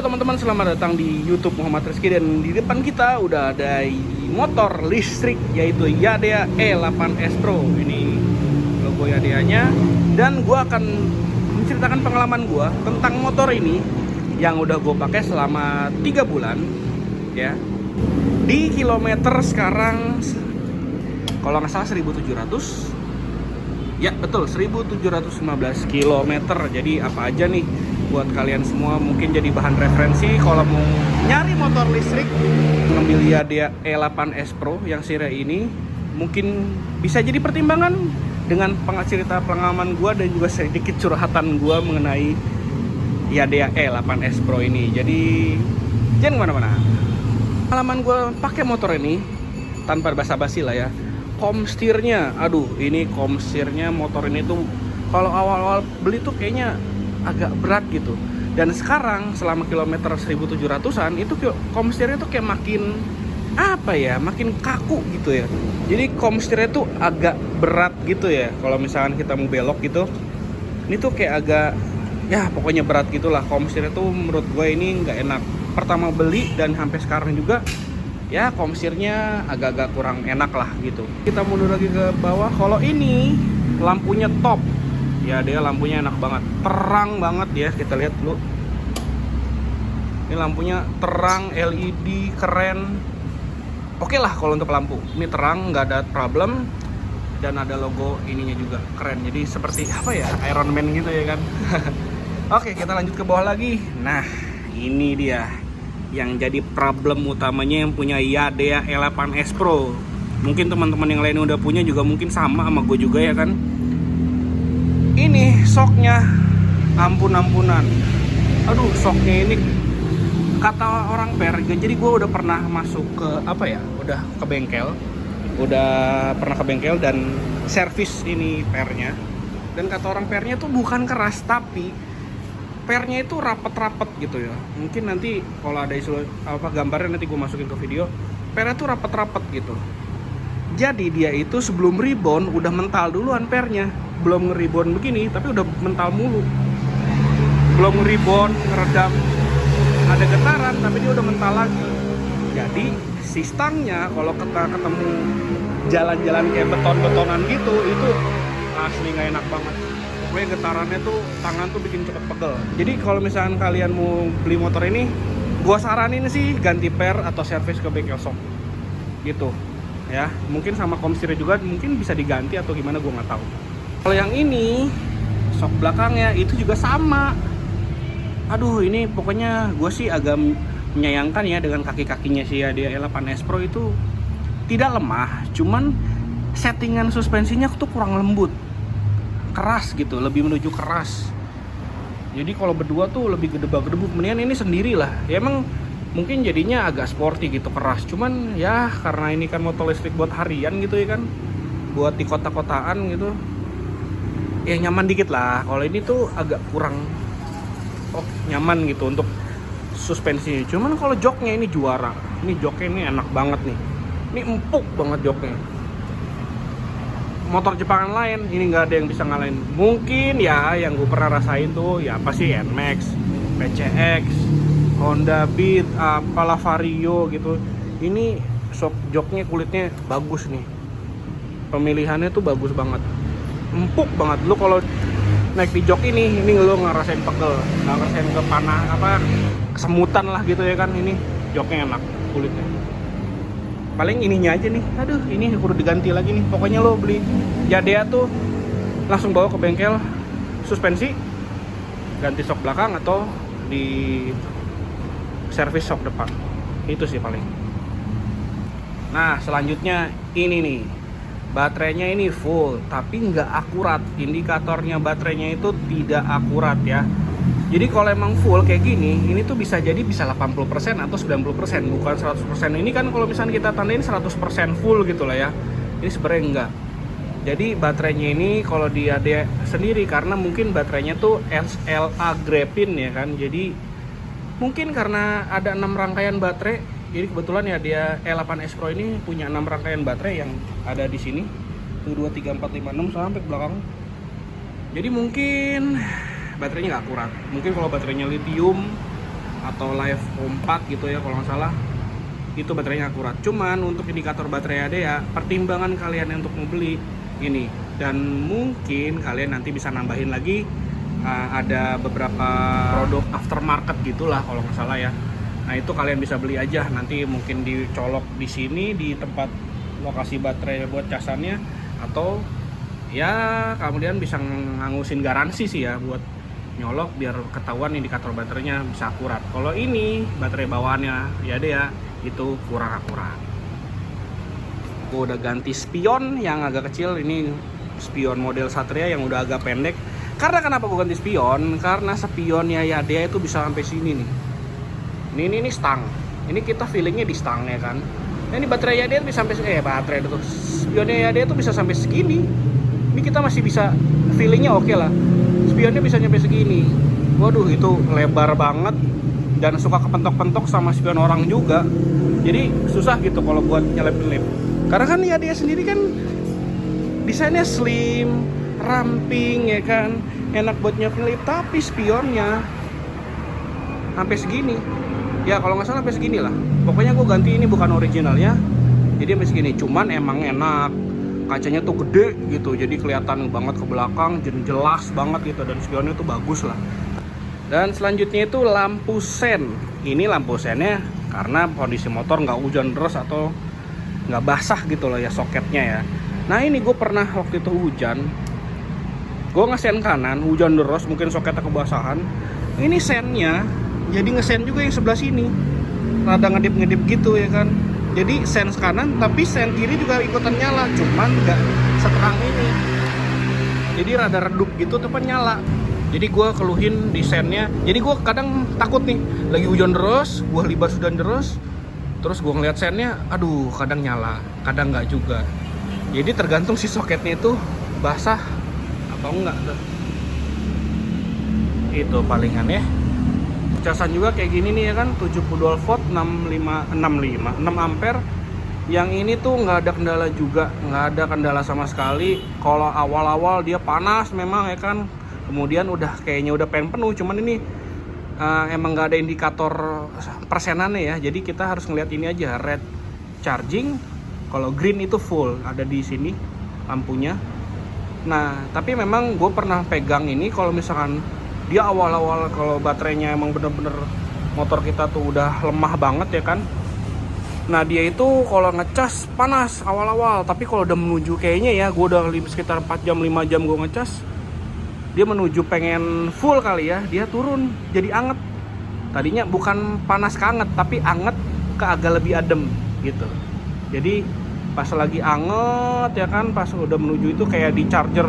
teman-teman, selamat datang di YouTube Muhammad Rizky. Dan di depan kita udah ada motor listrik, yaitu Yadea E8S Pro. Ini logo Yadea-nya. Dan gue akan menceritakan pengalaman gue tentang motor ini yang udah gue pakai selama 3 bulan ya. Di kilometer sekarang kalau nggak salah 1700. Ya betul, 1715 km. Jadi apa aja nih buat kalian semua mungkin jadi bahan referensi kalau mau nyari motor listrik, ngambil Yadea E8S Pro yang seri ini mungkin bisa jadi pertimbangan dengan cerita pengalaman gue dan juga sedikit curhatan gue mengenai Yadea E8S Pro ini. Jadi jangan kemana-mana. Pengalaman gue pakai motor ini tanpa basa-basi lah ya. Komstirnya, aduh ini komstirnya motor ini tuh kalau awal-awal beli tuh kayaknya agak berat gitu. Dan sekarang selama kilometer 1700-an itu komstirnya tuh kayak makin apa ya, makin kaku gitu ya. Jadi komstirnya tuh agak berat gitu ya. Kalau misalkan kita mau belok gitu, ini tuh kayak agak ya pokoknya berat gitulah. Komstirnya tuh menurut gue ini nggak enak. Pertama beli dan sampai sekarang juga ya komstirnya agak-agak kurang enak lah gitu. Kita mundur lagi ke bawah. Kalau ini lampunya top ya, dia lampunya enak banget, terang banget ya. Kita lihat dulu, ini lampunya terang, LED, keren. Oke lah kalau untuk lampu ini terang, nggak ada problem. Dan ada logo ininya juga keren, jadi seperti apa ya, Iron Man gitu ya kan. Oke, kita lanjut ke bawah lagi. Nah ini dia yang jadi problem utamanya yang punya Yadea E8S Pro. Mungkin teman-teman yang lain udah punya juga mungkin sama gue juga ya kan. Ini shocknya ampun-ampunan. Aduh, shocknya ini kata orang per. Jadi gue udah pernah masuk ke apa ya, udah ke bengkel, dan servis ini pernya. Dan kata orang pernya tuh bukan keras, tapi pernya itu rapet-rapet gitu ya. Mungkin nanti kalau ada isu apa gambarnya nanti gue masukin ke video. Pernya tuh rapet-rapet gitu. Jadi dia itu sebelum rebound udah mental duluan pernya. Belum nge-rebound begini tapi udah mental mulu. Belum nge-rebound, ngeredam ada getaran tapi dia udah mental lagi. Jadi si stangnya kalau kita ketemu jalan-jalan kayak beton-betonan gitu, itu asli nggak enak banget. Pokoknya getarannya tuh tangan tuh bikin cepet pegel. Jadi kalau misalkan kalian mau beli motor ini, gua saranin sih ganti per atau servis ke bengkel shop gitu ya. Mungkin sama komstirnya juga mungkin bisa diganti atau gimana, gua nggak tahu. Kalau yang ini shock belakangnya itu juga sama. Aduh ini pokoknya gue sih agak menyayangkan ya dengan kaki-kakinya si Yadea E8S Pro itu tidak lemah, cuman settingan suspensinya tuh kurang lembut, keras gitu, lebih menuju keras. Jadi kalau berdua tuh lebih gedebak-gedebuk. Mendingan ini sendiri lah ya, emang mungkin jadinya agak sporty gitu, keras. Cuman ya karena ini kan motor listrik buat harian gitu ya kan, buat di kota-kotaan gitu ya, nyaman dikit lah. Kalau ini tuh agak kurang nyaman gitu untuk suspensi. Cuman kalau joknya ini juara. Ini joknya ini enak banget nih. Ini empuk banget joknya. Motor Jepangan lain ini nggak ada yang bisa ngalahin. Mungkin ya yang gue pernah rasain tuh ya apa sih, NMAX, PCX, Honda Beat, apalah Vario gitu. Ini shock joknya kulitnya bagus nih. Pemilihannya tuh bagus banget. Empuk banget. Lu kalau naik di jok ini lu ngerasain pegel, ngerasain kepanah apa, kesemutan lah gitu ya kan. Ini joknya enak kulitnya. Paling ininya aja nih, aduh ini perlu diganti lagi nih. Pokoknya lo beli Yadea tuh langsung bawa ke bengkel suspensi, ganti shock belakang atau di servis shock depan. Itu sih paling. Nah selanjutnya ini nih, baterainya ini full tapi nggak akurat. Indikatornya baterainya itu tidak akurat ya. Jadi kalau emang full kayak gini, ini tuh bisa jadi bisa 80% atau 90%, bukan 100%. Ini kan kalau misalnya kita tandain 100% full gitu lah ya. Ini sebenarnya enggak. Jadi baterainya ini kalau dia sendiri, karena mungkin baterainya tuh SLA Graphene ya kan. Jadi mungkin karena ada 6 rangkaian baterai. Jadi kebetulan ya dia E8S Pro ini punya 6 rangkaian baterai yang ada di sini. 1, 2, 3, 4, 5, 6 sampai ke belakang. Jadi mungkin baterainya nggak akurat. Mungkin kalau baterainya lithium atau Live 4 gitu ya kalau nggak salah, itu baterainya akurat. Cuman untuk indikator baterai ADEA, pertimbangan kalian untuk membeli ini, dan mungkin kalian nanti bisa nambahin lagi ada beberapa produk aftermarket gitulah kalau nggak salah ya. Nah itu kalian bisa beli aja, nanti mungkin dicolok di sini di tempat lokasi baterai buat casannya, atau ya kemudian bisa ngangusin garansi sih ya buat nyolok biar ketahuan indikator baterainya bisa akurat. Kalau ini baterai bawaannya ya deh ya, itu kurang akurat. Gue udah ganti spion yang agak kecil, ini spion model Satria yang udah agak pendek. Karena kenapa gue ganti spion? Karena spionnya Yadea itu bisa sampai sini nih. Ini stang. Ini kita feelingnya di stangnya kan. Nah, ini baterai Yadea bisa sampai baterai itu. Spionnya Yadea itu bisa sampai segini. Ini kita masih bisa feelingnya oke lah. Spionnya bisa nyampe segini. Waduh, itu lebar banget dan suka kepentok-pentok sama spion orang juga. Jadi susah gitu kalau buat nyelip-nyelip. Karena kan Yadea sendiri kan desainnya slim, ramping ya kan, enak buat nyelip, tapi spionnya sampai segini. Ya kalau nggak salah sampai segini lah. Pokoknya gue ganti, ini bukan originalnya, jadi sampai segini. Cuman emang enak, kacanya tuh gede gitu, jadi kelihatan banget ke belakang, jelas banget gitu, dan spionnya tuh bagus lah. Dan selanjutnya itu lampu sen. Ini lampu sennya karena kondisi motor nggak hujan deras atau nggak basah gitu loh ya soketnya ya. Nah ini gue pernah waktu itu hujan, gue ngesen kanan, hujan deras, mungkin soketnya kebasahan. Ini sennya jadi ngesen juga yang sebelah sini, rada ngedip-ngedip gitu ya kan. Jadi sen kanan tapi sen kiri juga ikutan nyala, cuman nggak seterang ini. Jadi rada redup gitu tapi nyala. Jadi gue keluhin di sennya. Jadi gue kadang takut nih, lagi hujan deras, gue libas hujan deras, terus gue ngeliat sennya, aduh kadang nyala, kadang nggak juga. Jadi tergantung si soketnya itu basah atau enggak tuh. Itu palingan ya. Casan juga kayak gini nih ya kan, 72 volt 6 ampere. Yang ini tuh nggak ada kendala juga, nggak ada kendala sama sekali. Kalau awal-awal dia panas memang ya kan, kemudian udah kayaknya udah pengen penuh, cuman ini emang nggak ada indikator persenannya ya. Jadi kita harus ngeliat ini aja, red charging. Kalau green itu full, ada di sini lampunya. Nah, tapi memang gue pernah pegang ini, kalau misalkan dia awal-awal kalau baterainya emang bener-bener motor kita tuh udah lemah banget ya kan. Nah, dia itu kalau ngecas panas awal-awal, tapi kalau udah menuju kayaknya ya, gue udah sekitar 4 jam 5 jam gue ngecas, dia menuju pengen full kali ya, dia turun jadi anget. Tadinya bukan panas ke anget, tapi anget ke agak lebih adem gitu. Jadi pas lagi anget ya kan, pas udah menuju itu kayak di charger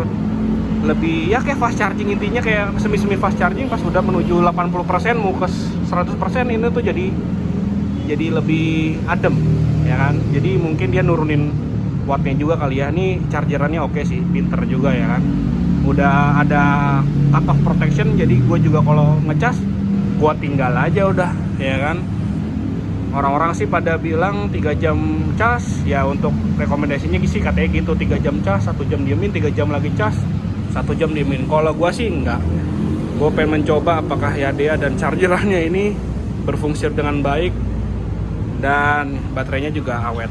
lebih ya kayak fast charging, intinya kayak semi-semi fast charging. Pas udah menuju 80% mau ke 100% ini tuh jadi lebih adem ya kan. Jadi mungkin dia nurunin wattnya juga kali ya. Ini chargerannya oke sih, pinter juga ya kan. Udah ada cut off protection, jadi gue juga kalau ngecas gue tinggal aja udah ya kan. Orang-orang sih pada bilang 3 jam cas ya, untuk rekomendasinya sih katanya gitu, 3 jam cas, 1 jam diemin, 3 jam lagi cas, 1 jam diemin. Kalau gua sih enggak, gue pengen mencoba apakah Yadea dan chargerannya ini berfungsi dengan baik dan baterainya juga awet.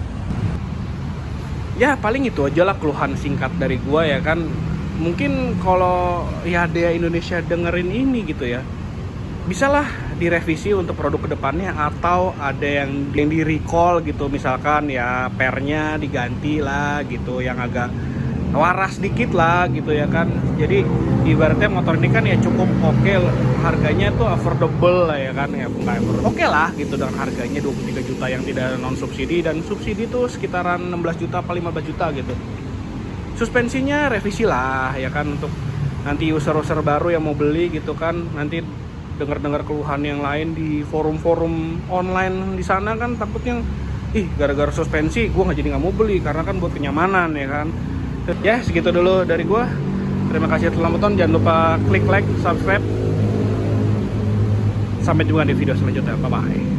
Ya paling itu aja lah keluhan singkat dari gua ya kan. Mungkin kalau Yadea Indonesia dengerin ini gitu ya, bisalah direvisi untuk produk kedepannya, atau ada yang di recall gitu, misalkan ya pernya diganti lah gitu, yang agak waras dikit lah gitu ya kan. Jadi ibaratnya motor ini kan ya cukup oke, harganya tuh affordable lah ya kan, ya oke lah gitu dengan harganya 23 juta yang tidak non subsidi, dan subsidi tuh sekitaran 16 juta apa 15 juta gitu. Suspensinya revisi lah ya kan, untuk nanti user-user baru yang mau beli gitu kan, nanti dengar-dengar keluhan yang lain di forum-forum online di sana kan, takutnya gara-gara suspensi gue nggak mau beli, karena kan buat kenyamanan ya kan. Ya segitu dulu dari gue, terima kasih telah nonton, jangan lupa klik like, subscribe, sampai jumpa di video selanjutnya, bye bye.